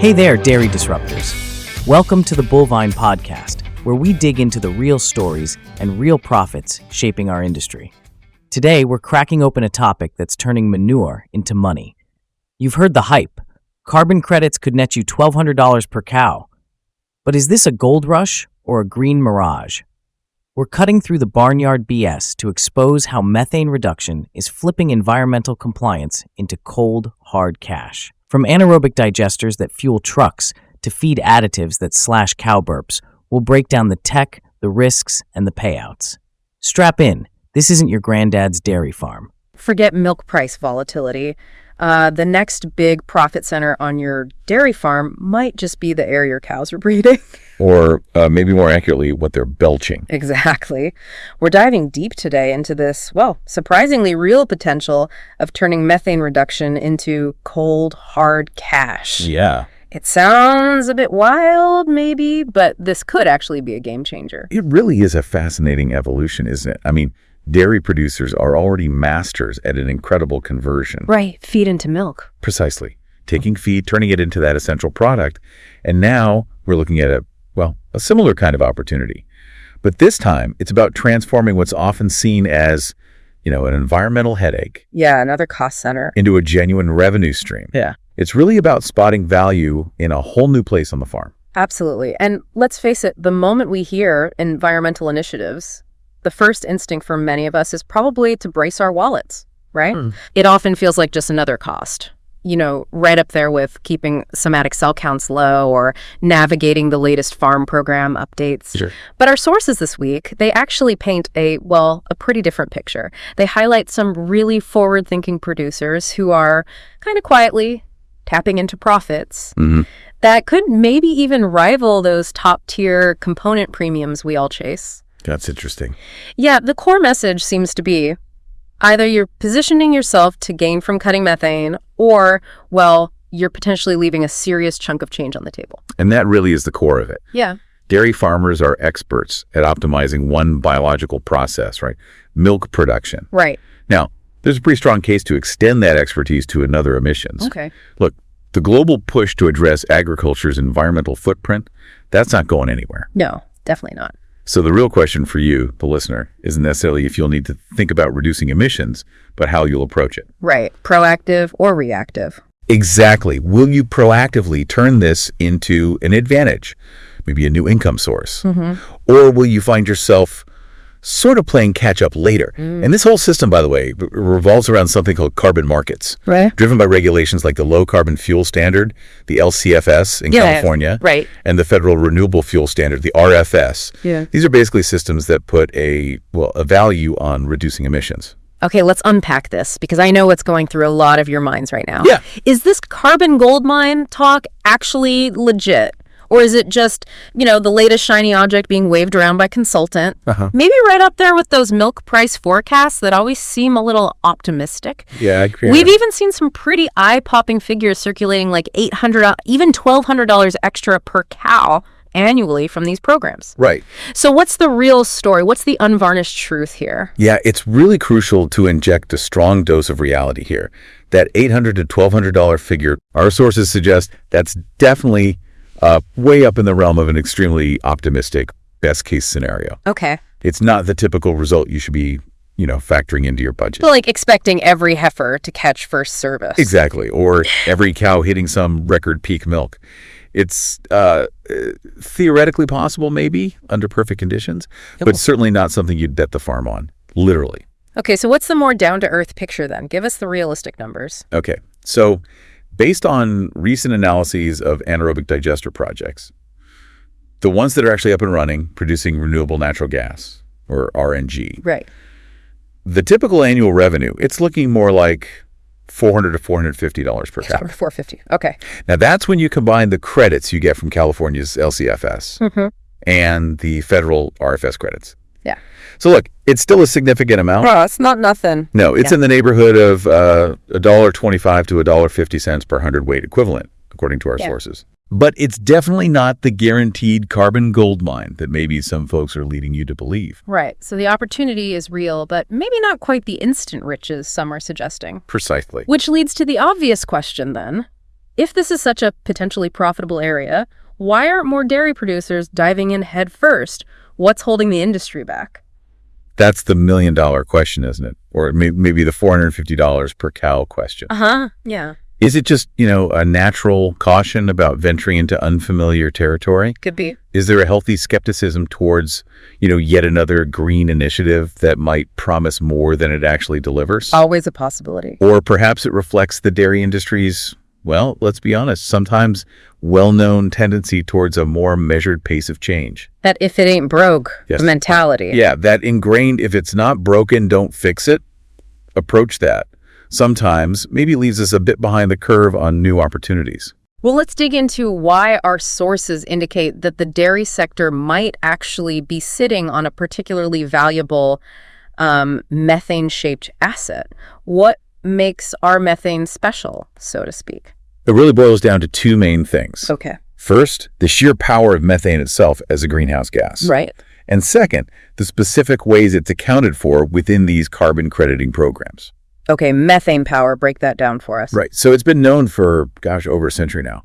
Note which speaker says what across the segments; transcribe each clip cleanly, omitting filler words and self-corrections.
Speaker 1: Hey there, dairy disruptors. Welcome to the Goldmine podcast, where we dig into the real stories and real profits shaping our industry. Today, we're cracking open a topic that's turning manure into money. You've heard the hype. Carbon credits could net you $1,200 per cow. But is this a gold rush or a green mirage? We're cutting through the barnyard BS to expose how methane reduction is flipping environmental compliance into cold, hard cash. From anaerobic digesters that fuel trucks to feed additives that slash cow burps, we'll break down the tech, the risks, and the payouts. Strap in. This isn't your granddad's dairy farm.
Speaker 2: Forget milk price volatility. The next big profit center on your dairy farm might just be the air your cows are breathing.
Speaker 3: Or maybe more accurately, what they're belching.
Speaker 2: Exactly. We're diving deep today into this, surprisingly real potential of turning methane reduction into cold, hard cash.
Speaker 3: Yeah.
Speaker 2: It sounds a bit wild, maybe, but this could actually be a game changer.
Speaker 3: It really is a fascinating evolution, isn't it? I mean, dairy producers are already masters at an incredible conversion.
Speaker 2: Right, feed into milk.
Speaker 3: Precisely. Taking feed, turning it into that essential product. And now we're looking at a similar kind of opportunity. But this time, it's about transforming what's often seen as, an environmental headache.
Speaker 2: Yeah, another cost center.
Speaker 3: Into a genuine revenue stream.
Speaker 2: Yeah.
Speaker 3: It's really about spotting value in a whole new place on the farm.
Speaker 2: Absolutely. And let's face it, the moment we hear environmental initiatives, the first instinct for many of us is probably to brace our wallets, right? It often feels like just another cost, right up there with keeping somatic cell counts low or navigating the latest farm program updates.
Speaker 3: Sure.
Speaker 2: But our sources this week, they actually paint a pretty different picture. They highlight some really forward-thinking producers who are kind of quietly tapping into profits that could maybe even rival those top-tier component premiums we all chase.
Speaker 3: That's interesting.
Speaker 2: Yeah, the core message seems to be either you're positioning yourself to gain from cutting methane or, you're potentially leaving a serious chunk of change on the table.
Speaker 3: And that really is the core of it.
Speaker 2: Yeah.
Speaker 3: Dairy farmers are experts at optimizing one biological process, right? Milk production.
Speaker 2: Right.
Speaker 3: Now, there's a pretty strong case to extend that expertise to another emissions.
Speaker 2: Okay.
Speaker 3: Look, the global push to address agriculture's environmental footprint, that's not going anywhere.
Speaker 2: No, definitely not.
Speaker 3: So the real question for you, the listener, isn't necessarily if you'll need to think about reducing emissions, but how you'll approach it.
Speaker 2: Right. Proactive or reactive.
Speaker 3: Exactly. Will you proactively turn this into an advantage, maybe a new income source? Or will you find yourself sort of playing catch up later? And this whole system, by the way, revolves around something called carbon markets,
Speaker 2: right?
Speaker 3: Driven by regulations like the Low Carbon Fuel Standard, the LCFS in California,
Speaker 2: right,
Speaker 3: and the Federal Renewable Fuel Standard, the RFS.
Speaker 2: Yeah.
Speaker 3: These are basically systems that put a value on reducing emissions.
Speaker 2: Okay, let's unpack this because I know what's going through a lot of your minds right now.
Speaker 3: Yeah.
Speaker 2: Is this carbon gold mine talk actually legit? Or is it just, the latest shiny object being waved around by consultant? Maybe right up there with those milk price forecasts that always seem a little optimistic.
Speaker 3: Yeah, I agree.
Speaker 2: We've even seen some pretty eye-popping figures circulating like $800, even $1,200 extra per cow annually from these programs.
Speaker 3: Right.
Speaker 2: So what's the real story? What's the unvarnished truth here?
Speaker 3: Yeah, it's really crucial to inject a strong dose of reality here. That $800 to $1,200 figure, our sources suggest that's definitely way up in the realm of an extremely optimistic best case scenario.
Speaker 2: Okay.
Speaker 3: It's not the typical result you should be, factoring into your budget.
Speaker 2: So like expecting every heifer to catch first service.
Speaker 3: Exactly. Or every cow hitting some record peak milk. It's theoretically possible, maybe, under perfect conditions, but certainly not something you'd bet the farm on, literally.
Speaker 2: Okay, so what's the more down-to-earth picture then? Give us the realistic numbers.
Speaker 3: Okay, so based on recent analyses of anaerobic digester projects, the ones that are actually up and running, producing renewable natural gas, or RNG,
Speaker 2: right,
Speaker 3: the typical annual revenue, it's looking more like $400 to $450 per cow.
Speaker 2: $450. Okay.
Speaker 3: Now that's when you combine the credits you get from California's LCFS and the federal RFS credits.
Speaker 2: Yeah.
Speaker 3: So look, it's still a significant amount.
Speaker 2: Oh, it's not nothing.
Speaker 3: No, it's in the neighborhood of $1.25 to $1.50 per hundredweight equivalent, according to our sources. But it's definitely not the guaranteed carbon gold mine that maybe some folks are leading you to believe.
Speaker 2: Right. So the opportunity is real, but maybe not quite the instant riches some are suggesting.
Speaker 3: Precisely.
Speaker 2: Which leads to the obvious question then. If this is such a potentially profitable area, why aren't more dairy producers diving in head first? What's holding the industry back?
Speaker 3: That's the million-dollar question, isn't it? Or maybe the $450 per cow question.
Speaker 2: Yeah.
Speaker 3: Is it just, a natural caution about venturing into unfamiliar territory?
Speaker 2: Could be.
Speaker 3: Is there a healthy skepticism towards, yet another green initiative that might promise more than it actually delivers?
Speaker 2: Always a possibility.
Speaker 3: Or perhaps it reflects the dairy industry's, well, let's be honest, sometimes well-known tendency towards a more measured pace of change.
Speaker 2: That if it ain't broke,
Speaker 3: Yes.
Speaker 2: mentality.
Speaker 3: Yeah, that ingrained, if it's not broken, don't fix it approach that. Sometimes maybe leaves us a bit behind the curve on new opportunities.
Speaker 2: Well, let's dig into why our sources indicate that the dairy sector might actually be sitting on a particularly valuable methane-shaped asset. What makes our methane special, so to speak?
Speaker 3: It really boils down to two main things.
Speaker 2: Okay.
Speaker 3: First, the sheer power of methane itself as a greenhouse gas.
Speaker 2: Right.
Speaker 3: And second, the specific ways it's accounted for within these carbon crediting programs.
Speaker 2: Okay, methane power, break that down for us.
Speaker 3: Right. So it's been known for, over a century now.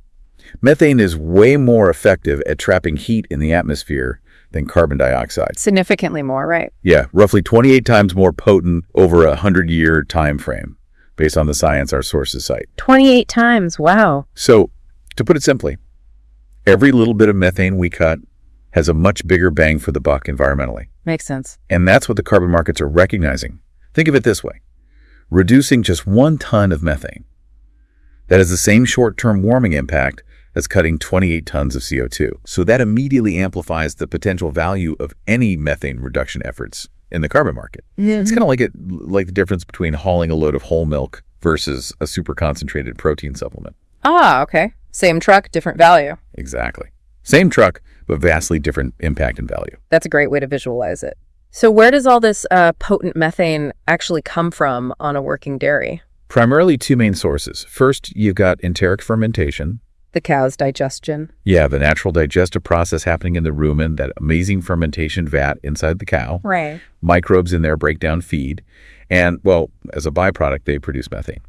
Speaker 3: Methane is way more effective at trapping heat in the atmosphere than carbon dioxide.
Speaker 2: Significantly more, right?
Speaker 3: Yeah, roughly 28 times more potent over a 100-year time frame, based on the science our sources cite.
Speaker 2: 28 times, wow.
Speaker 3: So, to put it simply, every little bit of methane we cut has a much bigger bang for the buck environmentally.
Speaker 2: Makes sense.
Speaker 3: And that's what the carbon markets are recognizing. Think of it this way. Reducing just 1 ton of methane, that has the same short-term warming impact as cutting 28 tons of CO2. So that immediately amplifies the potential value of any methane reduction efforts in the carbon market.
Speaker 2: Mm-hmm.
Speaker 3: It's kind of like the difference between hauling a load of whole milk versus a super concentrated protein supplement.
Speaker 2: Ah, okay. Same truck, different value.
Speaker 3: Exactly. Same truck, but vastly different impact and value.
Speaker 2: That's a great way to visualize it. So where does all this potent methane actually come from on a working dairy?
Speaker 3: Primarily 2 main sources. First, you've got enteric fermentation.
Speaker 2: The cow's digestion.
Speaker 3: Yeah, the natural digestive process happening in the rumen, that amazing fermentation vat inside the cow.
Speaker 2: Right.
Speaker 3: Microbes in there break down feed. And, well, as a byproduct, they produce methane.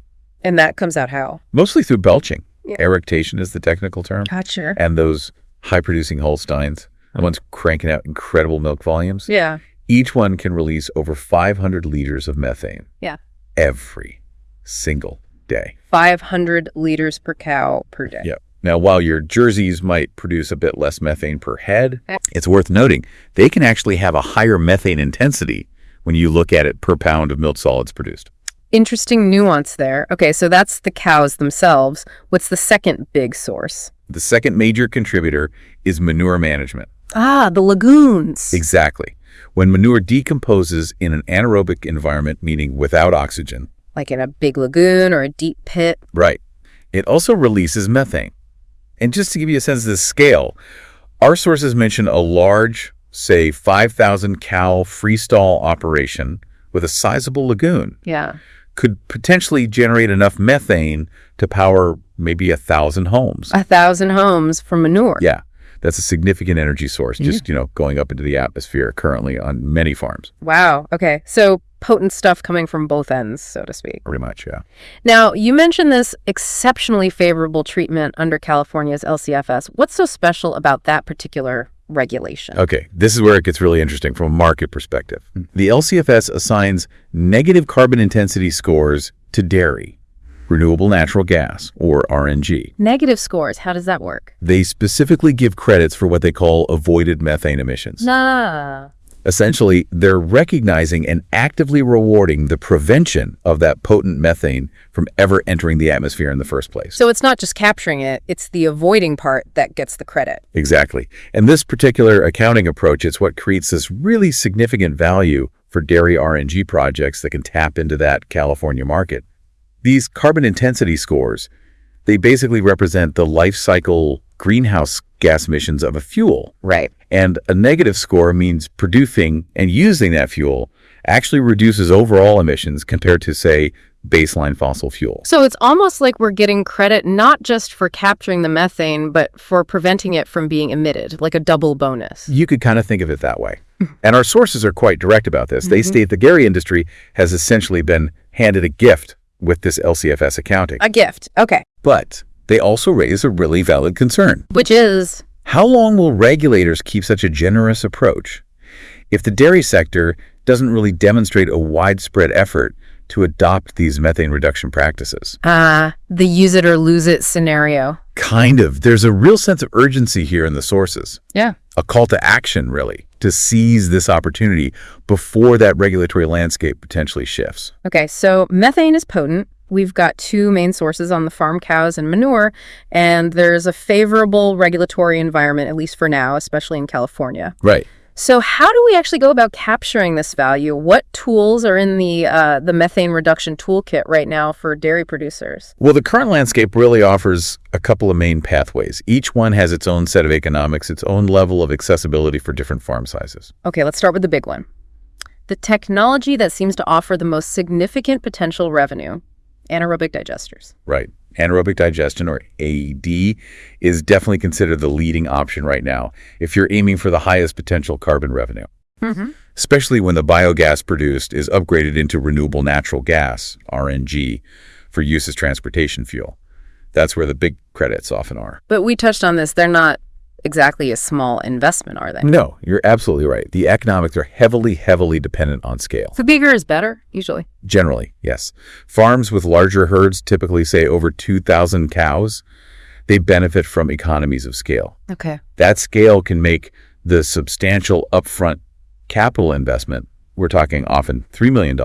Speaker 2: And that comes out how?
Speaker 3: Mostly through belching.
Speaker 2: Yeah.
Speaker 3: Eructation is the technical term.
Speaker 2: Gotcha.
Speaker 3: And those high-producing Holsteins, the ones cranking out incredible milk volumes.
Speaker 2: Yeah.
Speaker 3: Each one can release over 500 liters of methane.
Speaker 2: Yeah.
Speaker 3: Every single day.
Speaker 2: 500 liters per cow per day.
Speaker 3: Yep. Now, while your jerseys might produce a bit less methane per head, it's worth noting they can actually have a higher methane intensity when you look at it per pound of milk solids produced.
Speaker 2: Interesting nuance there. Okay, so that's the cows themselves. What's the second big source?
Speaker 3: The second major contributor is manure management.
Speaker 2: Ah, the lagoons.
Speaker 3: Exactly. When manure decomposes in an anaerobic environment, meaning without oxygen.
Speaker 2: Like in a big lagoon or a deep pit.
Speaker 3: Right. It also releases methane. And just to give you a sense of the scale, our sources mention a large, say, 5,000 cow freestall operation with a sizable lagoon.
Speaker 2: Yeah.
Speaker 3: Could potentially generate enough methane to power maybe 1,000 homes.
Speaker 2: 1,000 homes from manure.
Speaker 3: Yeah. That's a significant energy source, just, going up into the atmosphere currently on many farms.
Speaker 2: Wow. Okay. So potent stuff coming from both ends, so to speak.
Speaker 3: Pretty much, yeah.
Speaker 2: Now, you mentioned this exceptionally favorable treatment under California's LCFS. What's so special about that particular regulation?
Speaker 3: Okay, this is where it gets really interesting from a market perspective. The LCFS assigns negative carbon intensity scores to dairy, renewable natural gas, or RNG.
Speaker 2: Negative scores. How does that work?
Speaker 3: They specifically give credits for what they call avoided methane emissions.
Speaker 2: Nah.
Speaker 3: Essentially, they're recognizing and actively rewarding the prevention of that potent methane from ever entering the atmosphere in the first place.
Speaker 2: So it's not just capturing it, it's the avoiding part that gets the credit.
Speaker 3: Exactly. And this particular accounting approach is what creates this really significant value for dairy RNG projects that can tap into that California market. These carbon intensity scores, they basically represent the life cycle greenhouse gas emissions of a fuel.
Speaker 2: Right.
Speaker 3: And a negative score means producing and using that fuel actually reduces overall emissions compared to, say, baseline fossil fuel.
Speaker 2: So it's almost like we're getting credit not just for capturing the methane, but for preventing it from being emitted, like a double bonus.
Speaker 3: You could kind of think of it that way. And our sources are quite direct about this. They state the dairy industry has essentially been handed a gift with this LCFS accounting.
Speaker 2: A gift. Okay.
Speaker 3: But they also raise a really valid concern.
Speaker 2: Which is?
Speaker 3: How long will regulators keep such a generous approach if the dairy sector doesn't really demonstrate a widespread effort to adopt these methane reduction practices?
Speaker 2: The use it or lose it scenario.
Speaker 3: Kind of. There's a real sense of urgency here in the sources.
Speaker 2: Yeah.
Speaker 3: A call to action, really, to seize this opportunity before that regulatory landscape potentially shifts.
Speaker 2: Okay, so methane is potent. We've got two main sources on the farm, cows and manure, and there's a favorable regulatory environment, at least for now, especially in California.
Speaker 3: Right.
Speaker 2: So how do we actually go about capturing this value? What tools are in the methane reduction toolkit right now for dairy producers?
Speaker 3: Well, the current landscape really offers a couple of main pathways. Each one has its own set of economics, its own level of accessibility for different farm sizes.
Speaker 2: Okay, let's start with the big one. The technology that seems to offer the most significant potential revenue, anaerobic digesters.
Speaker 3: Right. Anaerobic digestion, or AD, is definitely considered the leading option right now if you're aiming for the highest potential carbon revenue. Especially when the biogas produced is upgraded into renewable natural gas, RNG, for use as transportation fuel. That's where the big credits often are.
Speaker 2: But we touched on this. They're not exactly a small investment, are they?
Speaker 3: No, you're absolutely right. The economics are heavily dependent on scale.
Speaker 2: The bigger is better, usually.
Speaker 3: Generally, yes. Farms with larger herds, typically say over 2,000 cows, they benefit from economies of scale.
Speaker 2: Okay.
Speaker 3: That scale can make the substantial upfront capital investment, we're talking often $3 million,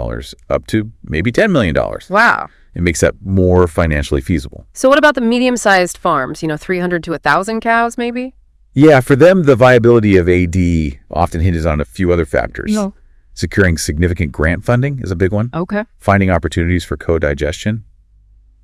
Speaker 3: up to maybe $10 million.
Speaker 2: Wow.
Speaker 3: It makes that more financially feasible.
Speaker 2: So what about the medium-sized farms, 300 to 1,000 cows maybe?
Speaker 3: Yeah, for them, the viability of AD often hinges on a few other factors.
Speaker 2: No.
Speaker 3: Securing significant grant funding is a big one.
Speaker 2: Okay.
Speaker 3: Finding opportunities for co-digestion,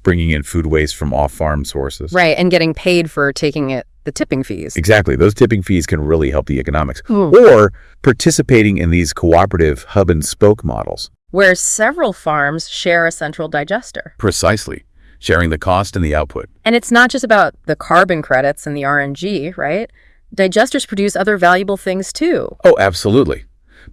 Speaker 3: bringing in food waste from off-farm sources.
Speaker 2: Right, and getting paid for taking the tipping fees.
Speaker 3: Exactly. Those tipping fees can really help the economics. Or participating in these cooperative hub and spoke models.
Speaker 2: Where several farms share a central digester.
Speaker 3: Precisely. Sharing the cost and the output.
Speaker 2: And it's not just about the carbon credits and the RNG, right? Digesters produce other valuable things too.
Speaker 3: Oh, absolutely.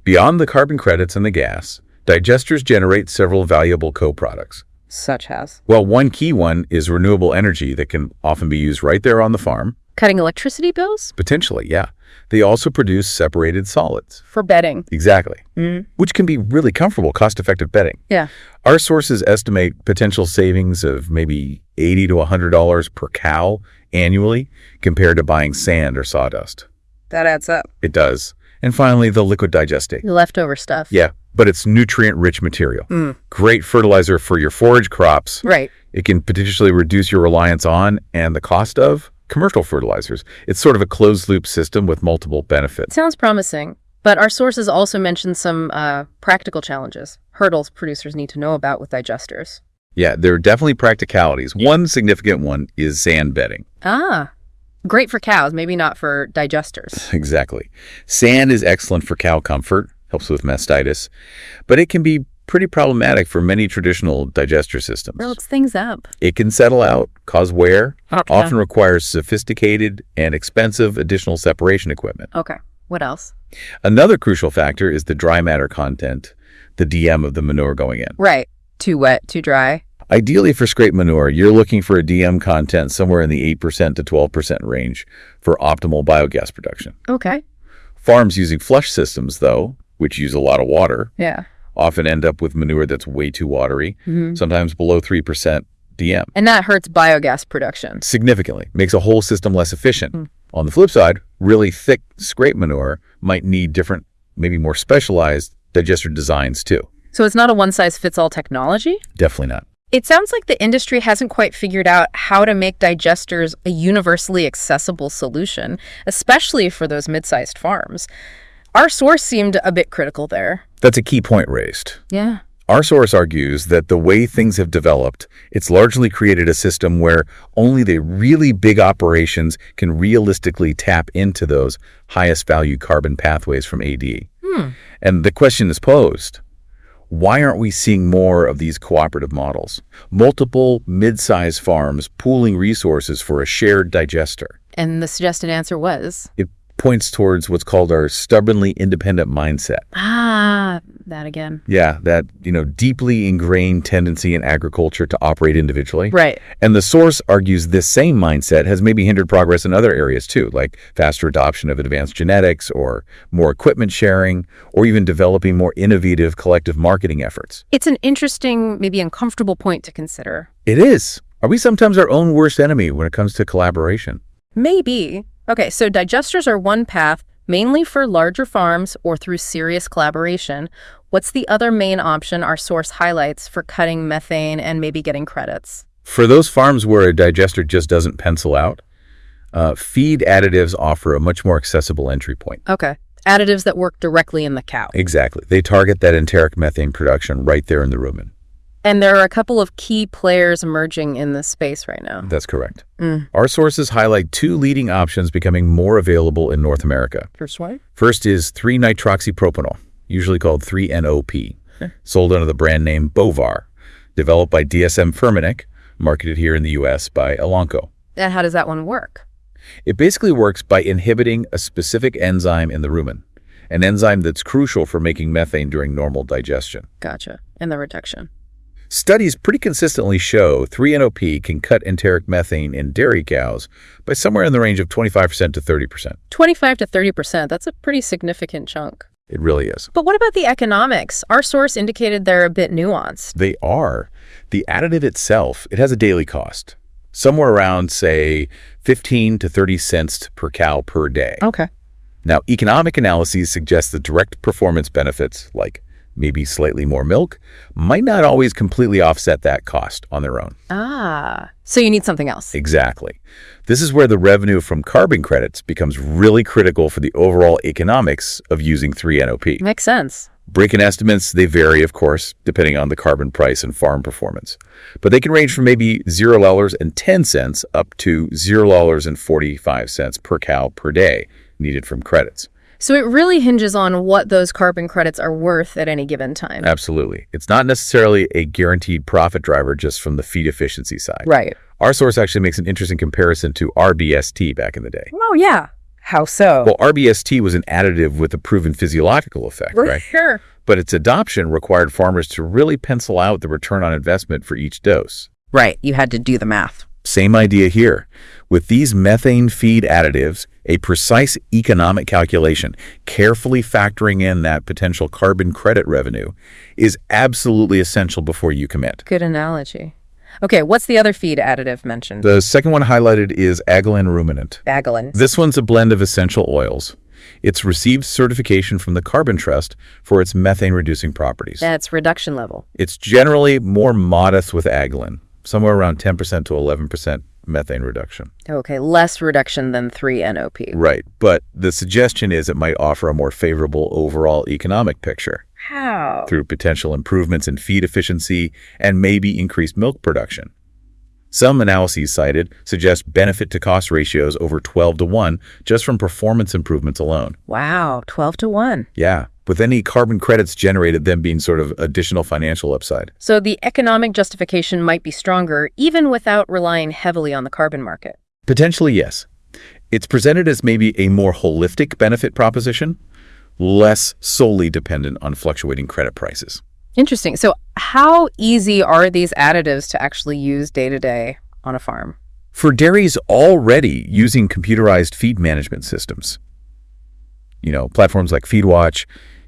Speaker 3: Beyond the carbon credits and the gas, digesters generate several valuable co-products.
Speaker 2: Such as?
Speaker 3: Well, one key one is renewable energy that can often be used right there on the farm.
Speaker 2: Cutting electricity bills?
Speaker 3: Potentially, yeah. They also produce separated solids.
Speaker 2: For bedding.
Speaker 3: Exactly. Which can be really comfortable, cost-effective bedding.
Speaker 2: Yeah.
Speaker 3: Our sources estimate potential savings of maybe $80 to $100 per cow annually compared to buying sand or sawdust.
Speaker 2: That adds up.
Speaker 3: It does. And finally, the liquid digestate.
Speaker 2: The leftover stuff.
Speaker 3: Yeah, but it's nutrient-rich material. Great fertilizer for your forage crops.
Speaker 2: Right.
Speaker 3: It can potentially reduce your reliance on and the cost of commercial fertilizers. It's sort of a closed-loop system with multiple benefits.
Speaker 2: Sounds promising. But our sources also mention some practical challenges, hurdles producers need to know about with digesters.
Speaker 3: Yeah, there are definitely practicalities. One significant one is sand bedding.
Speaker 2: Ah, great for cows, maybe not for digesters.
Speaker 3: Exactly. Sand is excellent for cow comfort, helps with mastitis, but it can be pretty problematic for many traditional digester systems.
Speaker 2: Builds things up.
Speaker 3: It can settle out, cause wear,
Speaker 2: Okay.
Speaker 3: often requires sophisticated and expensive additional separation equipment.
Speaker 2: Okay, what else?
Speaker 3: Another crucial factor is the dry matter content, the DM of the manure going in.
Speaker 2: Right. Too wet, too dry.
Speaker 3: Ideally for scrape manure, you're looking for a DM content somewhere in the 8% to 12% range for optimal biogas production.
Speaker 2: Okay.
Speaker 3: Farms using flush systems, though, which use a lot of water,
Speaker 2: Yeah.
Speaker 3: often end up with manure that's way too watery, sometimes below 3% DM.
Speaker 2: And that hurts biogas production.
Speaker 3: Significantly. Makes a whole system less efficient. On the flip side, really thick scrape manure might need different, maybe more specialized digester designs too.
Speaker 2: So it's not a one-size-fits-all technology?
Speaker 3: Definitely not.
Speaker 2: It sounds like the industry hasn't quite figured out how to make digesters a universally accessible solution, especially for those mid-sized farms. Our source seemed a bit critical there.
Speaker 3: That's a key point raised.
Speaker 2: Yeah.
Speaker 3: Our source argues that the way things have developed, it's largely created a system where only the really big operations can realistically tap into those highest value carbon pathways from AD. And the question is posed, Why aren't we seeing more of these cooperative models? Multiple mid-sized farms pooling resources for a shared digester.
Speaker 2: And the suggested answer was?
Speaker 3: It points towards what's called our stubbornly independent mindset.
Speaker 2: Ah, that again.
Speaker 3: Yeah, that, deeply ingrained tendency in agriculture to operate individually.
Speaker 2: Right.
Speaker 3: And the source argues this same mindset has maybe hindered progress in other areas too, like faster adoption of advanced genetics or more equipment sharing, or even developing more innovative collective marketing efforts.
Speaker 2: It's an interesting, maybe uncomfortable point to consider.
Speaker 3: It is. Are we sometimes our own worst enemy when it comes to collaboration?
Speaker 2: Maybe. Okay, so digesters are one path, mainly for larger farms or through serious collaboration. What's the other main option our source highlights for cutting methane and maybe getting credits?
Speaker 3: For those farms where a digester just doesn't pencil out, feed additives offer a much more accessible entry point.
Speaker 2: Okay, additives that work directly in the cow.
Speaker 3: Exactly. They target that enteric methane production right there in the rumen.
Speaker 2: And there are a couple of key players emerging in this space right now.
Speaker 3: That's correct. Our sources highlight two leading options becoming more available in North America.
Speaker 2: First one?
Speaker 3: First is 3-nitroxypropanol, usually called 3-NOP, sold under the brand name Bovaer, developed by DSM Firmenich, marketed here in the U.S. by Elanco.
Speaker 2: And how does that one work?
Speaker 3: It basically works by inhibiting a specific enzyme in the rumen, an enzyme that's crucial for making methane during normal digestion.
Speaker 2: Gotcha. And the reduction.
Speaker 3: Studies pretty consistently show 3-NOP can cut enteric methane in dairy cows by somewhere in the range of 25% to 30%.
Speaker 2: 25 to 30%, that's a pretty significant chunk.
Speaker 3: It really is.
Speaker 2: But what about the economics? Our source indicated they're a bit nuanced.
Speaker 3: They are. The additive itself, it has a daily cost, somewhere around, say, 15 to 30 cents per cow per day.
Speaker 2: Okay.
Speaker 3: Now, economic analyses suggest the direct performance benefits, like maybe slightly more milk, might not always completely offset that cost on their own.
Speaker 2: Ah, so you need something else.
Speaker 3: Exactly. This is where the revenue from carbon credits becomes really critical for the overall economics of using 3-NOP.
Speaker 2: Makes sense.
Speaker 3: Break-in estimates, they vary, of course, depending on the carbon price and farm performance. But they can range from maybe $0.10 up to $0.45 per cow per day needed from credits.
Speaker 2: So it really hinges on what those carbon credits are worth at any given time.
Speaker 3: Absolutely. It's not necessarily a guaranteed profit driver just from the feed efficiency side.
Speaker 2: Right.
Speaker 3: Our source actually makes an interesting comparison to RBST back in the day.
Speaker 2: Oh, yeah. How so?
Speaker 3: Well, RBST was an additive with a proven physiological effect, right?
Speaker 2: Sure.
Speaker 3: But its adoption required farmers to really pencil out the return on investment for each dose.
Speaker 2: Right. You had to do the math.
Speaker 3: Same idea here. With these methane feed additives, a precise economic calculation, carefully factoring in that potential carbon credit revenue, is absolutely essential before you commit.
Speaker 2: Good analogy. Okay, what's the other feed additive mentioned?
Speaker 3: The second one highlighted is Agalin ruminant.
Speaker 2: Agalin.
Speaker 3: This one's a blend of essential oils. It's received certification from the Carbon Trust for its methane-reducing properties.
Speaker 2: That's reduction level.
Speaker 3: It's generally more modest with Agalin, somewhere around 10% to 11% methane reduction.
Speaker 2: Okay, less reduction than 3-NOP.
Speaker 3: Right, but the suggestion is it might offer a more favorable overall economic picture.
Speaker 2: How?
Speaker 3: Through potential improvements in feed efficiency and maybe increased milk production. Some analyses cited suggest benefit to cost ratios over 12 to 1 just from performance improvements alone.
Speaker 2: Wow, 12 to 1.
Speaker 3: Yeah, with any carbon credits generated them being sort of additional financial upside.
Speaker 2: So the economic justification might be stronger even without relying heavily on the carbon market.
Speaker 3: Potentially, yes. It's presented as maybe a more holistic benefit proposition, less solely dependent on fluctuating credit prices.
Speaker 2: Interesting. So how easy are these additives to actually use day to day on a farm?
Speaker 3: For dairies already using computerized feed management systems, platforms like FeedWatch,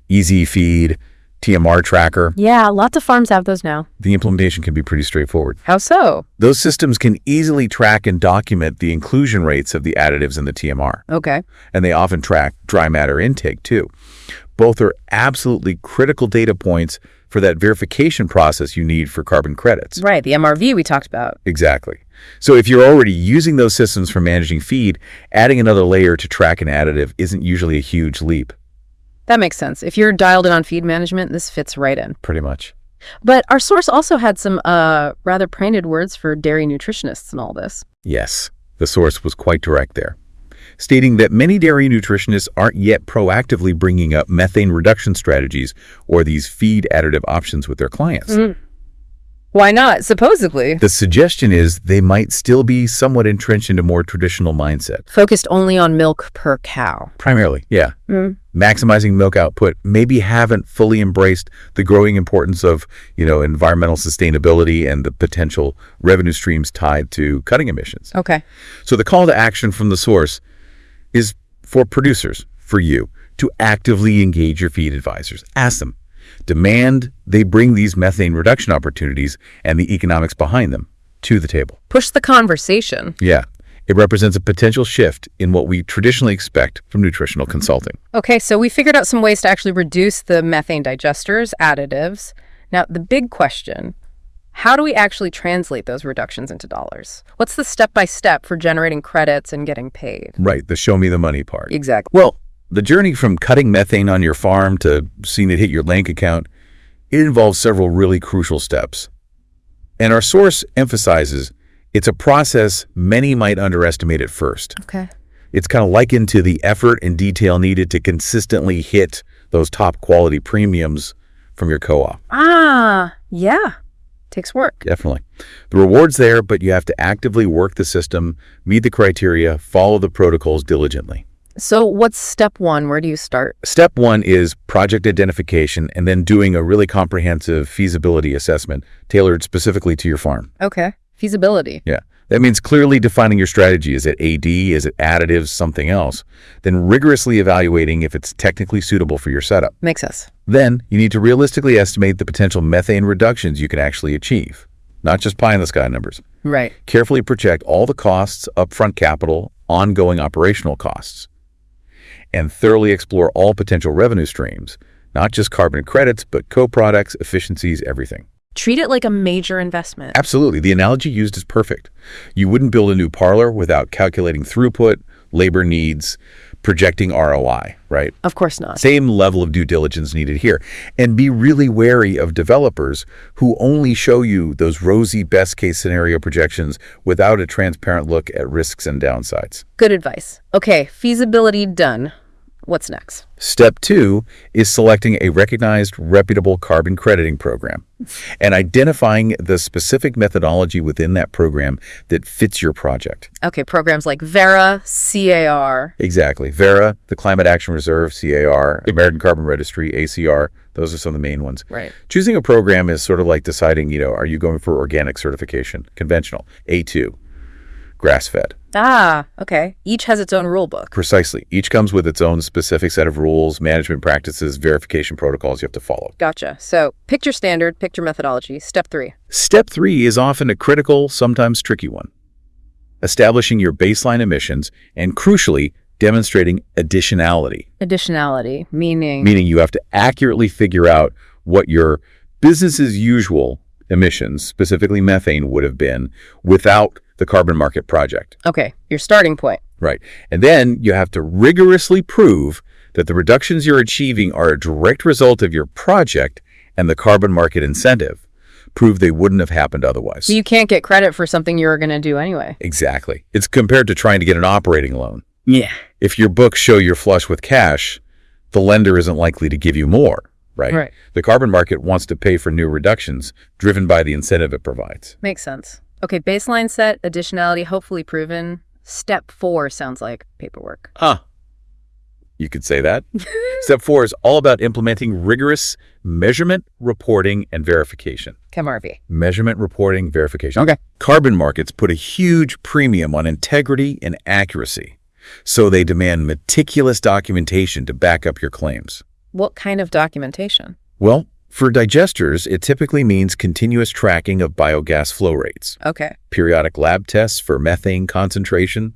Speaker 3: Easy Feed, TMR Tracker.
Speaker 2: Yeah, lots of farms have those now.
Speaker 3: The implementation can be pretty straightforward.
Speaker 2: How so?
Speaker 3: Those systems can easily track and document the inclusion rates of the additives in the TMR.
Speaker 2: Okay.
Speaker 3: And they often track dry matter intake too. Both are absolutely critical data points for that verification process you need for carbon credits.
Speaker 2: Right, the MRV we talked about.
Speaker 3: Exactly. So if you're already using those systems for managing feed, adding another layer to track an additive isn't usually a huge leap.
Speaker 2: That makes sense. If you're dialed in on feed management, this fits right in.
Speaker 3: Pretty much.
Speaker 2: But our source also had some rather pointed words for dairy nutritionists in all this.
Speaker 3: Yes, the source was quite direct there. stating that many dairy nutritionists aren't yet proactively bringing up methane reduction strategies or these feed additive options with their clients.
Speaker 2: Why not, supposedly?
Speaker 3: The suggestion is they might still be somewhat entrenched into more traditional mindset.
Speaker 2: Focused only on milk per cow.
Speaker 3: Primarily, yeah. Maximizing milk output, maybe haven't fully embraced the growing importance of, environmental sustainability and the potential revenue streams tied to cutting emissions.
Speaker 2: Okay.
Speaker 3: So the call to action from the source is for producers, for you, to actively engage your feed advisors. Ask them. Demand they bring these methane reduction opportunities and the economics behind them to the table.
Speaker 2: Push the conversation.
Speaker 3: Yeah. It represents a potential shift in what we traditionally expect from nutritional consulting.
Speaker 2: Okay, so we figured out some ways to actually reduce the methane digesters, additives. Now, the big question, how do we actually translate those reductions into dollars? What's the step-by-step for generating credits and getting paid?
Speaker 3: Right, the show me the money part.
Speaker 2: Exactly.
Speaker 3: Well, the journey from cutting methane on your farm to seeing it hit your bank account, it involves several really crucial steps. And our source emphasizes it's a process many might underestimate at first.
Speaker 2: Okay.
Speaker 3: It's kind of likened to the effort and detail needed to consistently hit those top quality premiums from your co-op.
Speaker 2: Yeah. Takes work.
Speaker 3: Definitely. The reward's there, but you have to actively work the system, meet the criteria, follow the protocols diligently.
Speaker 2: So what's step one? Where do you start?
Speaker 3: Step one is project identification and then doing a really comprehensive feasibility assessment tailored specifically to your farm.
Speaker 2: Okay. Feasibility.
Speaker 3: Yeah. That means clearly defining your strategy. Is it AD? Is it additives? Something else? Then rigorously evaluating if it's technically suitable for your setup.
Speaker 2: Makes sense.
Speaker 3: Then you need to realistically estimate the potential methane reductions you can actually achieve, not just pie-in-the-sky numbers.
Speaker 2: Right.
Speaker 3: Carefully project all the costs, upfront capital, ongoing operational costs, and thoroughly explore all potential revenue streams, not just carbon credits, but co-products, efficiencies, everything.
Speaker 2: Treat it like a major investment.
Speaker 3: Absolutely. The analogy used is perfect. You wouldn't build a new parlor without calculating throughput, labor needs, projecting ROI, right?
Speaker 2: Of course not.
Speaker 3: Same level of due diligence needed here. And be really wary of developers who only show you those rosy best-case scenario projections without a transparent look at risks and downsides.
Speaker 2: Good advice. Okay, feasibility done. What's next?
Speaker 3: Step 2 is selecting a recognized, reputable carbon crediting program and identifying the specific methodology within that program that fits your project.
Speaker 2: Okay, programs like Verra, CAR.
Speaker 3: Exactly. Verra, the Climate Action Reserve, CAR, American Carbon Registry, ACR, those are some of the main ones.
Speaker 2: Right.
Speaker 3: Choosing a program is sort of like deciding, are you going for organic certification, conventional, A2, grass-fed.
Speaker 2: Okay. Each has its own rule book.
Speaker 3: Precisely. Each comes with its own specific set of rules, management practices, verification protocols you have to follow.
Speaker 2: Gotcha. So pick your standard, pick your methodology. Step 3.
Speaker 3: Step 3 is often a critical, sometimes tricky one. Establishing your baseline emissions and, crucially, demonstrating additionality.
Speaker 2: Additionality, meaning?
Speaker 3: Meaning you have to accurately figure out what your business as usual emissions, specifically methane, would have been without the carbon market project.
Speaker 2: Okay, your starting point.
Speaker 3: Right. And then you have to rigorously prove that the reductions you're achieving are a direct result of your project and the carbon market incentive. Prove they wouldn't have happened otherwise.
Speaker 2: So you can't get credit for something you were going to do anyway.
Speaker 3: Exactly. It's compared to trying to get an operating loan.
Speaker 2: Yeah.
Speaker 3: If your books show you're flush with cash, the lender isn't likely to give you more, right?
Speaker 2: Right.
Speaker 3: The carbon market wants to pay for new reductions driven by the incentive it provides.
Speaker 2: Makes sense. Okay, baseline set, additionality, hopefully proven. Step 4 sounds like paperwork.
Speaker 3: You could say that. Step 4 is all about implementing rigorous measurement, reporting, and verification.
Speaker 2: CAMRV.
Speaker 3: Measurement, reporting, verification. Okay. Carbon markets put a huge premium on integrity and accuracy, so they demand meticulous documentation to back up your claims.
Speaker 2: What kind of documentation?
Speaker 3: Well, for digesters, it typically means continuous tracking of biogas flow rates.
Speaker 2: Okay.
Speaker 3: Periodic lab tests for methane concentration,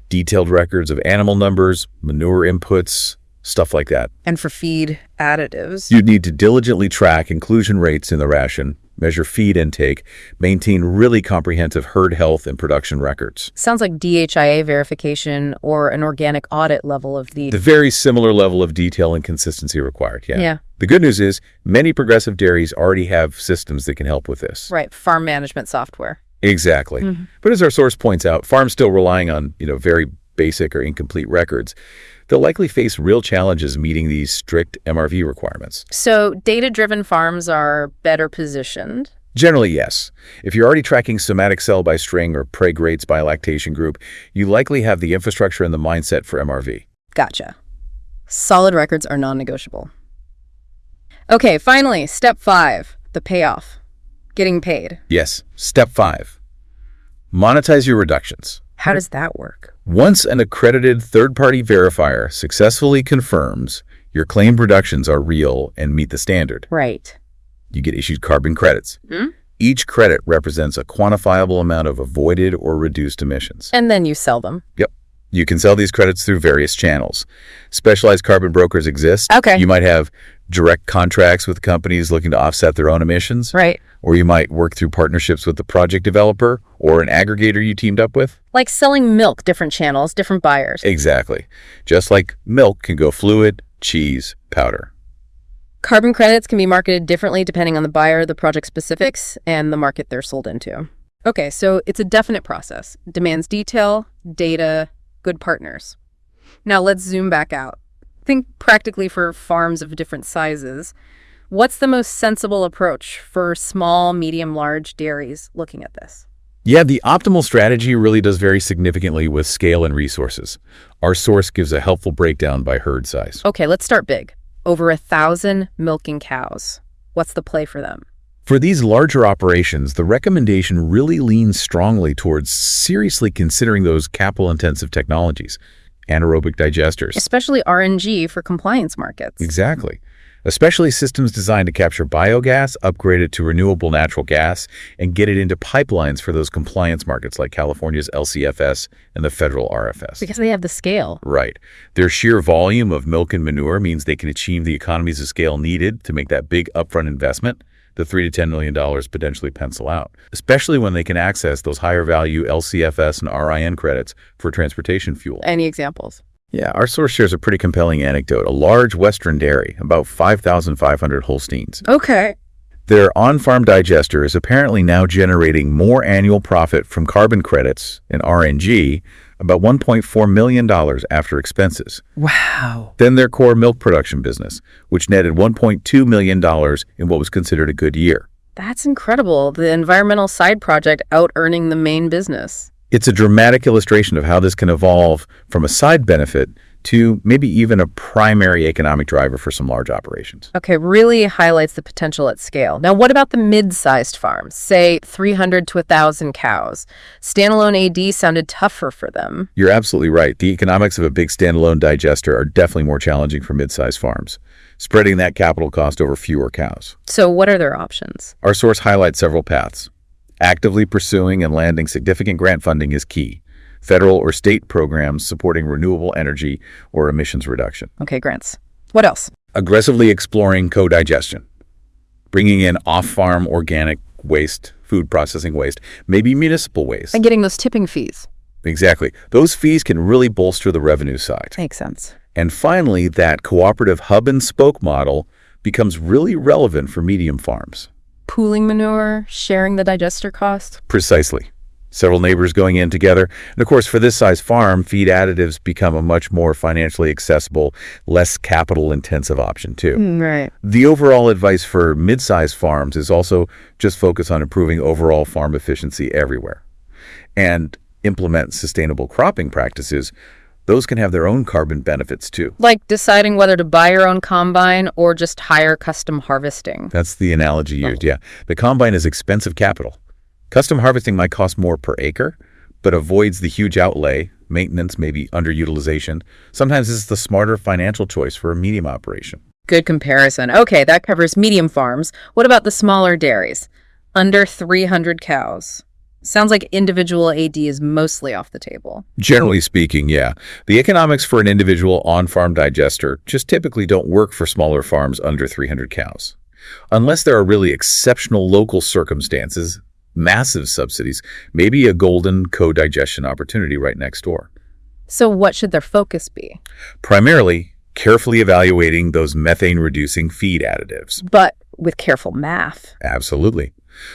Speaker 3: detailed records of animal numbers, manure inputs, stuff like that.
Speaker 2: And for feed additives?
Speaker 3: You'd need to diligently track inclusion rates in the ration, measure feed intake, maintain really comprehensive herd health and production records.
Speaker 2: Sounds like DHIA verification or an organic audit level of the
Speaker 3: very similar level of detail and consistency required,
Speaker 2: Yeah.
Speaker 3: The good news is many progressive dairies already have systems that can help with this.
Speaker 2: Right, farm management software.
Speaker 3: Exactly. But as our source points out, farms still relying on, very basic or incomplete records, they'll likely face real challenges meeting these strict MRV requirements.
Speaker 2: So data-driven farms are better positioned?
Speaker 3: Generally, yes. If you're already tracking somatic cell by string or preg rates by lactation group, you likely have the infrastructure and the mindset for MRV.
Speaker 2: Gotcha. Solid records are non-negotiable. Okay, finally, step 5, the payoff. Getting paid.
Speaker 3: Yes. Step 5. Monetize your reductions.
Speaker 2: How does that work?
Speaker 3: Once an accredited third-party verifier successfully confirms your claimed reductions are real and meet the standard,
Speaker 2: Right.
Speaker 3: you get issued carbon credits. Each credit represents a quantifiable amount of avoided or reduced emissions.
Speaker 2: And then you sell them.
Speaker 3: Yep. You can sell these credits through various channels. Specialized carbon brokers exist.
Speaker 2: Okay.
Speaker 3: You might have direct contracts with companies looking to offset their own emissions.
Speaker 2: Right.
Speaker 3: Or you might work through partnerships with the project developer or an aggregator you teamed up with.
Speaker 2: Like selling milk, different channels, different buyers.
Speaker 3: Exactly. Just like milk can go fluid, cheese, powder.
Speaker 2: Carbon credits can be marketed differently depending on the buyer, the project specifics, and the market they're sold into. Okay, so it's a definite process. It demands detail, data, good partners. Now let's zoom back out. Think practically for farms of different sizes. What's the most sensible approach for small, medium, large dairies looking at this?
Speaker 3: Yeah, the optimal strategy really does vary significantly with scale and resources. Our source gives a helpful breakdown by herd size.
Speaker 2: Okay, let's start big. Over 1,000 milking cows. What's the play for them?
Speaker 3: For these larger operations, the recommendation really leans strongly towards seriously considering those capital-intensive technologies, anaerobic digesters.
Speaker 2: Especially RNG for compliance markets.
Speaker 3: Exactly. Especially systems designed to capture biogas, upgrade it to renewable natural gas, and get it into pipelines for those compliance markets like California's LCFS and the federal RFS.
Speaker 2: Because they have the scale.
Speaker 3: Right. Their sheer volume of milk and manure means they can achieve the economies of scale needed to make that big upfront investment. The $3 to $10 million potentially pencil out, especially when they can access those higher value LCFS and RIN credits for transportation fuel.
Speaker 2: Any examples?
Speaker 3: Yeah, our source shares a pretty compelling anecdote. A large Western dairy, about 5,500 Holsteins.
Speaker 2: Okay.
Speaker 3: Their on-farm digester is apparently now generating more annual profit from carbon credits and RNG, about $1.4 million after expenses,
Speaker 2: Wow.
Speaker 3: than their core milk production business, which netted $1.2 million in what was considered a good year.
Speaker 2: That's incredible. The environmental side project out-earning the main business.
Speaker 3: It's a dramatic illustration of how this can evolve from a side benefit to maybe even a primary economic driver for some large operations.
Speaker 2: Okay, really highlights the potential at scale. Now, what about the mid-sized farms? Say 300 to 1,000 cows. Standalone AD sounded tougher for them.
Speaker 3: You're absolutely right. The economics of a big standalone digester are definitely more challenging for mid-sized farms, spreading that capital cost over fewer cows.
Speaker 2: So what are their options?
Speaker 3: Our source highlights several paths. Actively pursuing and landing significant grant funding is key. Federal or state programs supporting renewable energy or emissions reduction.
Speaker 2: Okay, grants. What else?
Speaker 3: Aggressively exploring co-digestion. Bringing in off-farm organic waste, food processing waste, maybe municipal waste.
Speaker 2: And getting those tipping fees.
Speaker 3: Exactly. Those fees can really bolster the revenue side.
Speaker 2: Makes sense.
Speaker 3: And finally, that cooperative hub and spoke model becomes really relevant for medium farms.
Speaker 2: Pooling manure, sharing the digester cost.
Speaker 3: Precisely. Several neighbors going in together. And of course, for this size farm, feed additives become a much more financially accessible, less capital-intensive option too.
Speaker 2: Right.
Speaker 3: The overall advice for mid-sized farms is also just focus on improving overall farm efficiency everywhere and implement sustainable cropping practices. Those can have their own carbon benefits too.
Speaker 2: Like deciding whether to buy your own combine or just hire custom harvesting.
Speaker 3: That's the analogy used, yeah. The combine is expensive capital. Custom harvesting might cost more per acre, but avoids the huge outlay, maintenance, maybe underutilization. Sometimes this is the smarter financial choice for a medium operation.
Speaker 2: Good comparison. Okay, that covers medium farms. What about the smaller dairies? Under 300 cows. Sounds like individual AD is mostly off the table.
Speaker 3: Generally speaking, yeah. The economics for an individual on-farm digester just typically don't work for smaller farms under 300 cows. Unless there are really exceptional local circumstances, massive subsidies, maybe a golden co-digestion opportunity right next door.
Speaker 2: So what should their focus be?
Speaker 3: Primarily, carefully evaluating those methane-reducing feed additives.
Speaker 2: But with careful math.
Speaker 3: Absolutely.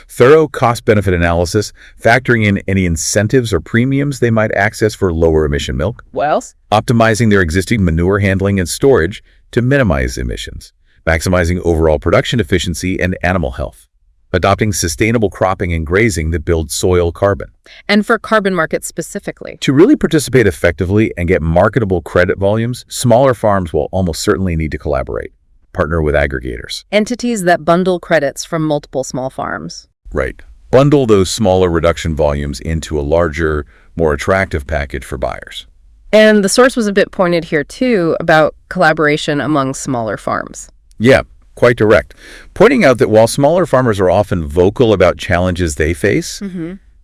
Speaker 3: thorough cost-benefit analysis, factoring in any incentives or premiums they might access for lower emission milk,
Speaker 2: What else?
Speaker 3: optimizing their existing manure handling and storage to minimize emissions, maximizing overall production efficiency and animal health, adopting sustainable cropping and grazing that build soil carbon.
Speaker 2: And for carbon markets specifically.
Speaker 3: To really participate effectively and get marketable credit volumes, smaller farms will almost certainly need to collaborate, partner with aggregators.
Speaker 2: Entities that bundle credits from multiple small farms.
Speaker 3: Right. Bundle those smaller reduction volumes into a larger, more attractive package for buyers.
Speaker 2: And the source was a bit pointed here, too, about collaboration among smaller farms.
Speaker 3: Yeah, quite direct, pointing out that while smaller farmers are often vocal about challenges they face,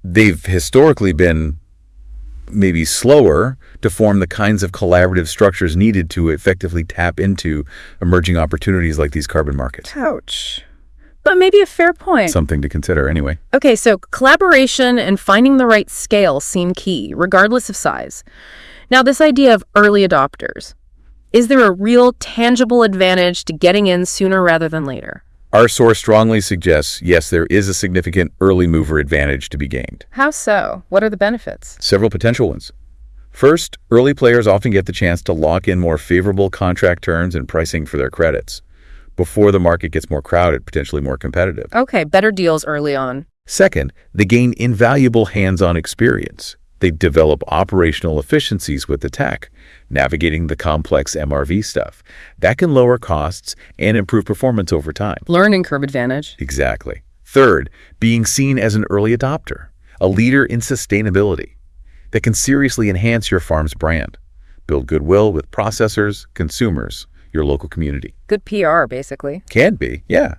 Speaker 3: they've historically been maybe slower to form the kinds of collaborative structures needed to effectively tap into emerging opportunities like these carbon markets.
Speaker 2: Ouch. But maybe a fair point.
Speaker 3: Something to consider anyway.
Speaker 2: Okay, so collaboration and finding the right scale seem key, regardless of size. Now, this idea of early adopters, is there a real tangible advantage to getting in sooner rather than later?
Speaker 3: Our source strongly suggests, yes, there is a significant early mover advantage to be gained.
Speaker 2: How so? What are the benefits?
Speaker 3: Several potential ones. First, early players often get the chance to lock in more favorable contract terms and pricing for their credits before the market gets more crowded, potentially more competitive.
Speaker 2: Okay, better deals early on.
Speaker 3: Second, they gain invaluable hands-on experience. They develop operational efficiencies with the tech, navigating the complex MRV stuff. That can lower costs and improve performance over time.
Speaker 2: Learning curve advantage.
Speaker 3: Exactly. Third, being seen as an early adopter, a leader in sustainability that can seriously enhance your farm's brand, build goodwill with processors, consumers, your local community.
Speaker 2: Good PR, basically.
Speaker 3: Can be, yeah.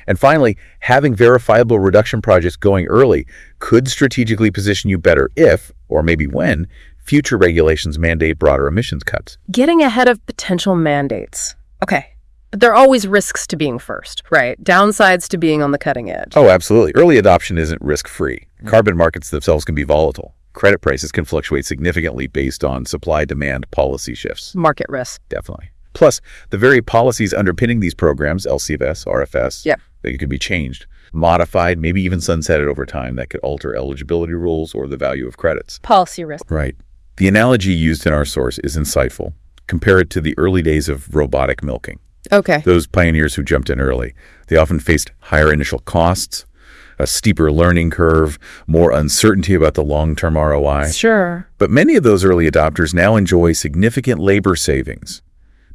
Speaker 3: And finally, having verifiable reduction projects going early could strategically position you better if, or maybe when, future regulations mandate broader emissions cuts.
Speaker 2: Getting ahead of potential mandates. Okay, but there are always risks to being first, right? Downsides to being on the cutting edge.
Speaker 3: Oh, absolutely. Early adoption isn't risk-free. Carbon markets themselves can be volatile. Credit prices can fluctuate significantly based on supply-demand policy shifts.
Speaker 2: Market risk.
Speaker 3: Definitely. Plus, the very policies underpinning these programs, LCFS, RFS, they could be changed, modified, maybe even sunsetted over time. That could alter eligibility rules or the value of credits.
Speaker 2: Policy risk.
Speaker 3: Right. The analogy used in our source is insightful. Compare it to the early days of robotic milking.
Speaker 2: Okay.
Speaker 3: Those pioneers who jumped in early, they often faced higher initial costs, a steeper learning curve, more uncertainty about the long-term ROI.
Speaker 2: Sure.
Speaker 3: But many of those early adopters now enjoy significant labor savings,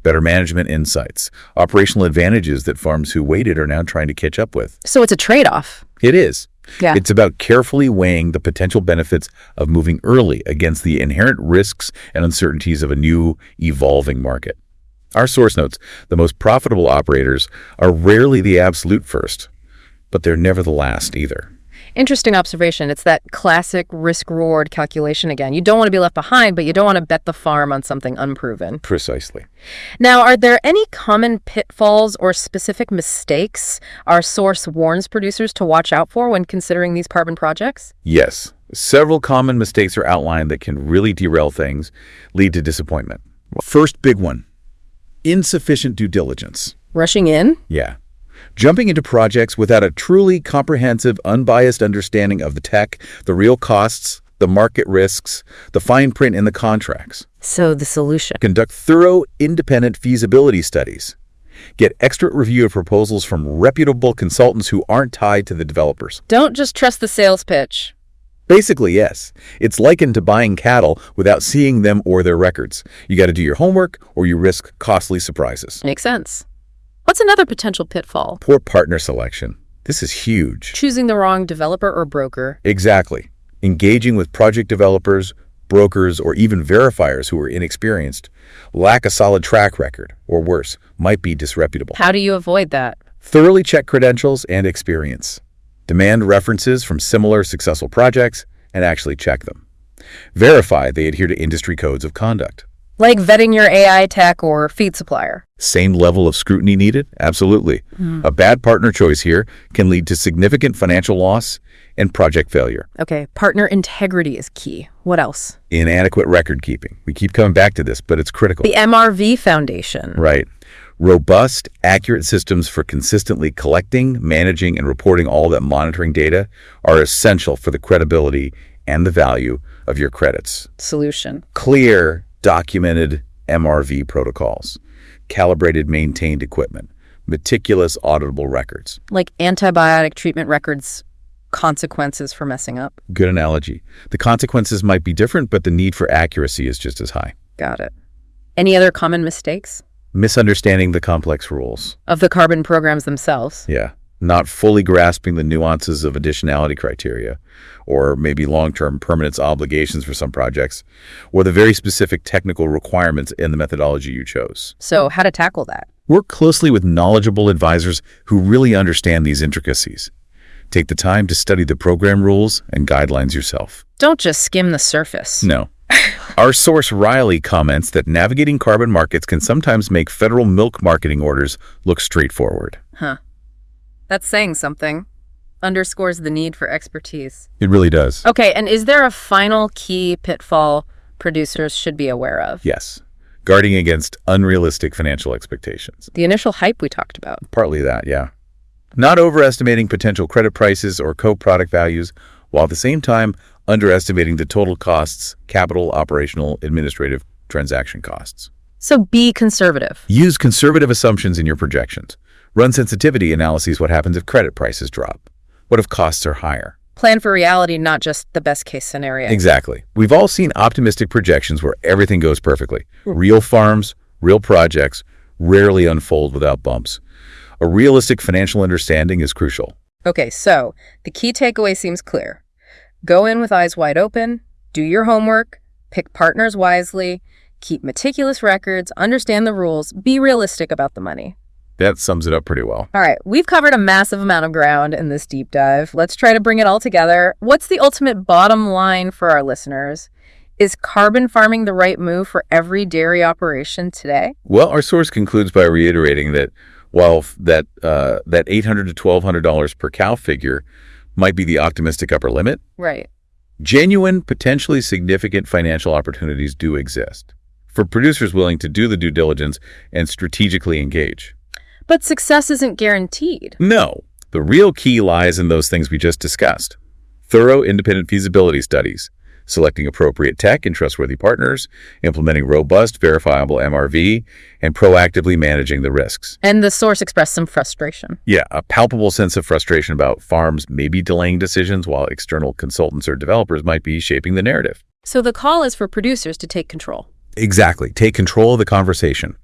Speaker 3: better management insights, operational advantages that farms who waited are now trying to catch up with.
Speaker 2: So it's a trade-off.
Speaker 3: It is.
Speaker 2: Yeah.
Speaker 3: It's about carefully weighing the potential benefits of moving early against the inherent risks and uncertainties of a new, evolving market. Our source notes, the most profitable operators are rarely the absolute first, but they're never the last either.
Speaker 2: Interesting observation. It's that classic risk-reward calculation again. You don't want to be left behind, but you don't want to bet the farm on something unproven.
Speaker 3: Precisely.
Speaker 2: Now, are there any common pitfalls or specific mistakes our source warns producers to watch out for when considering these carbon projects?
Speaker 3: Yes. Several common mistakes are outlined that can really derail things, lead to disappointment. First big one, insufficient due diligence.
Speaker 2: Rushing in?
Speaker 3: Yeah. Jumping into projects without a truly comprehensive, unbiased understanding of the tech, the real costs, the market risks, the fine print in the contracts.
Speaker 2: So the solution.
Speaker 3: Conduct thorough, independent feasibility studies. Get expert review of proposals from reputable consultants who aren't tied to the developers.
Speaker 2: Don't just trust the sales pitch.
Speaker 3: Basically, yes. It's likened to buying cattle without seeing them or their records. You got to do your homework or you risk costly surprises.
Speaker 2: Makes sense. What's another potential pitfall?
Speaker 3: Poor partner selection. This is huge.
Speaker 2: Choosing the wrong developer or broker.
Speaker 3: Exactly. Engaging with project developers, brokers, or even verifiers who are inexperienced, lack a solid track record, or worse, might be disreputable.
Speaker 2: How do you avoid that?
Speaker 3: Thoroughly check credentials and experience. Demand references from similar successful projects and actually check them. Verify they adhere to industry codes of conduct.
Speaker 2: Like vetting your AI tech or feed supplier.
Speaker 3: Same level of scrutiny needed? Absolutely. A bad partner choice here can lead to significant financial loss and project failure.
Speaker 2: Okay, partner integrity is key. What else?
Speaker 3: Inadequate record keeping. We keep coming back to this, but it's critical.
Speaker 2: The MRV Foundation.
Speaker 3: Right. Robust, accurate systems for consistently collecting, managing, and reporting all that monitoring data are essential for the credibility and the value of your credits.
Speaker 2: Solution.
Speaker 3: Clear, documented MRV protocols, calibrated, maintained equipment, meticulous, auditable records.
Speaker 2: Like antibiotic treatment records, consequences for messing up.
Speaker 3: Good analogy. The consequences might be different, but the need for accuracy is just as high.
Speaker 2: Got it. Any other common mistakes?
Speaker 3: Misunderstanding the complex rules.
Speaker 2: Of the carbon programs themselves?
Speaker 3: Yeah. Not fully grasping the nuances of additionality criteria, or maybe long-term permanence obligations for some projects, or the very specific technical requirements in the methodology you chose.
Speaker 2: So how to tackle that?
Speaker 3: Work closely with knowledgeable advisors who really understand these intricacies. Take the time to study the program rules and guidelines yourself.
Speaker 2: Don't just skim the surface.
Speaker 3: No. Our source Riley comments that navigating carbon markets can sometimes make federal milk marketing orders look straightforward.
Speaker 2: Huh. That's saying something. Underscores the need for expertise.
Speaker 3: It really does.
Speaker 2: Okay, and is there a final key pitfall producers should be aware of?
Speaker 3: Yes. Guarding against unrealistic financial expectations.
Speaker 2: The initial hype we talked about.
Speaker 3: Partly that, yeah. Not overestimating potential credit prices or co-product values, while at the same time underestimating the total costs, capital, operational, administrative, transaction costs.
Speaker 2: So be conservative.
Speaker 3: Use conservative assumptions in your projections. Run sensitivity analyses. What happens if credit prices drop? What if costs are higher?
Speaker 2: Plan for reality, not just the best case scenario.
Speaker 3: Exactly. We've all seen optimistic projections where everything goes perfectly. Real farms, real projects, rarely unfold without bumps. A realistic financial understanding is crucial.
Speaker 2: Okay, so the key takeaway seems clear. Go in with eyes wide open, do your homework, pick partners wisely, keep meticulous records, understand the rules, be realistic about the money.
Speaker 3: That sums it up pretty well.
Speaker 2: All right, we've covered a massive amount of ground in this deep dive. Let's try to bring it all together. What's the ultimate bottom line for our listeners? Is carbon farming the right move for every dairy operation today?
Speaker 3: Well, our source concludes by reiterating that while that $800 to $1,200 per cow figure might be the optimistic upper limit,
Speaker 2: right,
Speaker 3: genuine, potentially significant financial opportunities do exist for producers willing to do the due diligence and strategically engage.
Speaker 2: But success isn't guaranteed.
Speaker 3: No, the real key lies in those things we just discussed. Thorough independent feasibility studies, selecting appropriate tech and trustworthy partners, implementing robust, verifiable MRV, and proactively managing the risks.
Speaker 2: And the source expressed some frustration.
Speaker 3: Yeah, a palpable sense of frustration about farms maybe delaying decisions while external consultants or developers might be shaping the narrative.
Speaker 2: So the call is for producers to take control.
Speaker 3: Exactly. Take control of the conversation.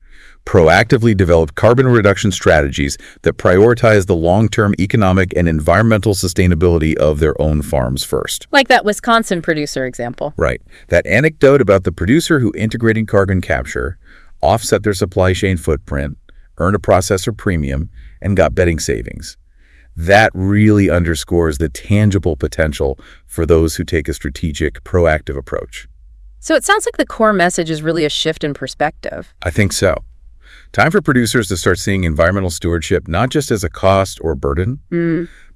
Speaker 3: Proactively develop carbon reduction strategies that prioritize the long-term economic and environmental sustainability of their own farms first.
Speaker 2: Like that Wisconsin producer example.
Speaker 3: Right. That anecdote about the producer who integrated carbon capture, offset their supply chain footprint, earned a processor premium, and got bedding savings. That really underscores the tangible potential for those who take a strategic, proactive approach.
Speaker 2: So it sounds like the core message is really a shift in perspective.
Speaker 3: I think so. Time for producers to start seeing environmental stewardship not just as a cost or burden,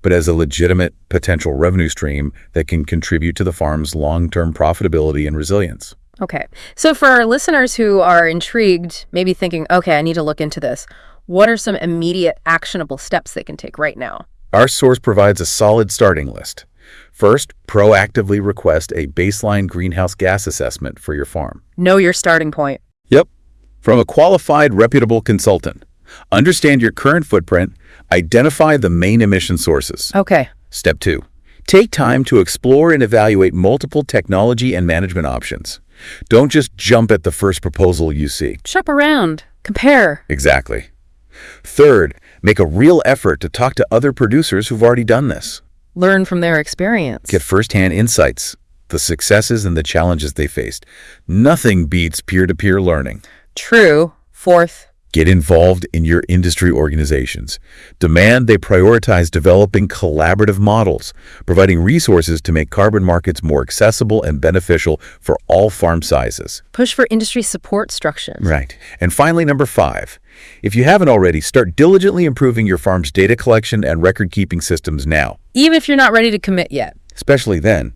Speaker 3: but as a legitimate potential revenue stream that can contribute to the farm's long-term profitability and resilience.
Speaker 2: Okay. So for our listeners who are intrigued, maybe thinking, okay, I need to look into this, what are some immediate actionable steps they can take right now?
Speaker 3: Our source provides a solid starting list. First, proactively request a baseline greenhouse gas assessment for your farm.
Speaker 2: Know your starting point.
Speaker 3: Yep. From a qualified, reputable consultant. Understand your current footprint. Identify the main emission sources.
Speaker 2: Okay.
Speaker 3: Step 2. Take time to explore and evaluate multiple technology and management options. Don't just jump at the first proposal you see.
Speaker 2: Shop around. Compare.
Speaker 3: Exactly. Third, make a real effort to talk to other producers who've already done this.
Speaker 2: Learn from their experience.
Speaker 3: Get firsthand insights, the successes and the challenges they faced. Nothing beats peer-to-peer learning.
Speaker 2: True. Fourth,
Speaker 3: get involved in your industry organizations. Demand they prioritize developing collaborative models, providing resources to make carbon markets more accessible and beneficial for all farm sizes.
Speaker 2: Push for industry support structures.
Speaker 3: Right. And finally, number 5, if you haven't already, start diligently improving your farm's data collection and record-keeping systems now.
Speaker 2: Even if you're not ready to commit yet.
Speaker 3: Especially then.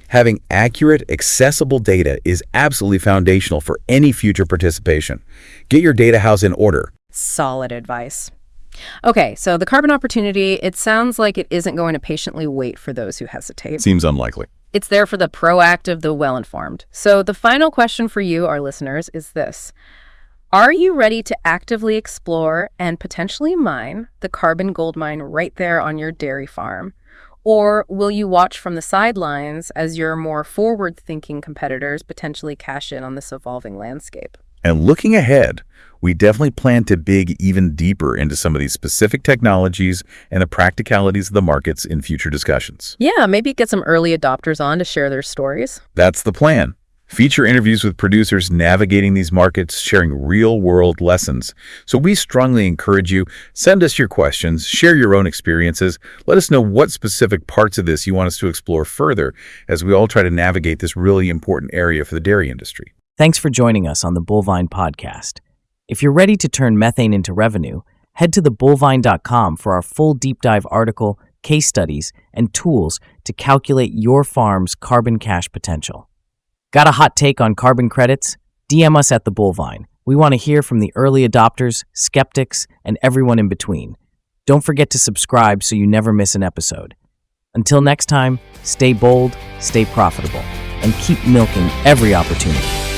Speaker 3: Having accurate, accessible data is absolutely foundational for any future participation. Get your data house in order
Speaker 2: Solid advice. Okay, so the carbon opportunity, it sounds like it isn't going to patiently wait for those who hesitate.
Speaker 3: Seems unlikely.
Speaker 2: It's there for the proactive, the well-informed. So the final question for you, our listeners, is this. Are you ready to actively explore and potentially mine the carbon gold mine right there on your dairy farm? Or will you watch from the sidelines as your more forward-thinking competitors potentially cash in on this evolving landscape?
Speaker 3: And looking ahead, we definitely plan to dig even deeper into some of these specific technologies and the practicalities of the markets in future discussions.
Speaker 2: Yeah, maybe get some early adopters on to share their stories.
Speaker 3: That's the plan. Feature interviews with producers navigating these markets, sharing real-world lessons. So we strongly encourage you, send us your questions, share your own experiences. Let us know what specific parts of this you want us to explore further as we all try to navigate this really important area for the dairy industry.
Speaker 1: Thanks for joining us on the Bullvine podcast. If you're ready to turn methane into revenue, head to thebulvine.com for our full deep dive article, case studies, and tools to calculate your farm's carbon cash potential. Got a hot take on carbon credits? DM us at the Bullvine. We want to hear from the early adopters, skeptics, and everyone in between. Don't forget to subscribe so you never miss an episode. Until next time, stay bold, stay profitable, and keep milking every opportunity.